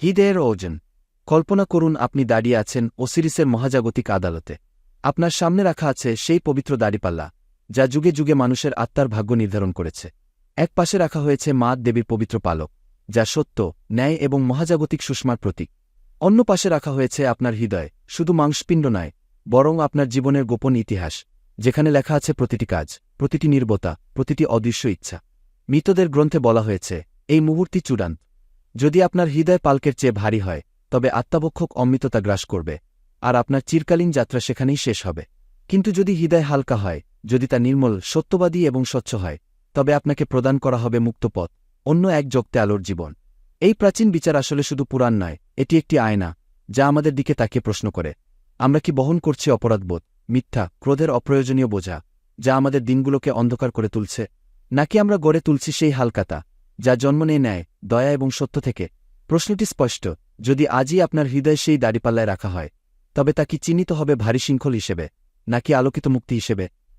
হৃদয়ের ওজন। কল্পনা করুন আপনি দাঁড়িয়ে আছেন ওসিরিসের মহাজাগতিক আদালতে। আপনার সামনে রাখা আছে সেই পবিত্র দাড়িপাল্লা যা যুগে যুগে মানুষের আত্মার ভাগ্য নির্ধারণ করেছে। এক পাশে রাখা হয়েছে মা দেবীর পবিত্র পালক, যা সত্য, ন্যায় এবং মহাজাগতিক সুষমার প্রতীক। অন্য পাশে রাখা হয়েছে আপনার হৃদয়, শুধু মাংসপিণ্ড নয়, বরং আপনার জীবনের গোপন ইতিহাস, যেখানে লেখা আছে প্রতিটি কাজ, প্রতিটি নির্বতা, প্রতিটি অদৃশ্য ইচ্ছা। মৃতদের গ্রন্থে বলা হয়েছে এই মুহূর্তই চূড়ান্ত। যদি আপনার হৃদয় পালকের চেয়ে ভারী হয়, তবে আত্মাবক্ষক অমৃততা গ্রাস করবে, আর আপনার চিরকালীন যাত্রা সেখানেই শেষ হবে। কিন্তু যদি হৃদয় হালকা হয়, যদি তা নির্মল, সত্যবাদী এবং স্বচ্ছ হয়, তবে আপনাকে প্রদান করা হবে মুক্ত পথ, অন্য এক জগতে আলোর জীবন। এই প্রাচীন বিচার আসলে শুধু পুরাণ নয়, এটি একটি আয়না, যা আমাদের দিকে তাকিয়ে প্রশ্ন করে, আমরা কি বহন করছি অপরাধবোধ, মিথ্যা, ক্রোধের অপ্রয়োজনীয় বোঝা, যা আমাদের দিনগুলোকে অন্ধকার করে তুলছে, নাকি আমরা গড়ে তুলছি সেই হালকাতা যা জন্ম নেয় ন্যায়, দয়া এবং সত্য থেকে? প্রশ্নটি স্পষ্ট। যদি আজই আপনার হৃদয় সেই দাড়িপাল্লায় রাখা হয়, তবে তা কি চিহ্নিত হবে ভারী শৃঙ্খল হিসেবে, নাকি আলোকিত মুক্তি হিসেবে?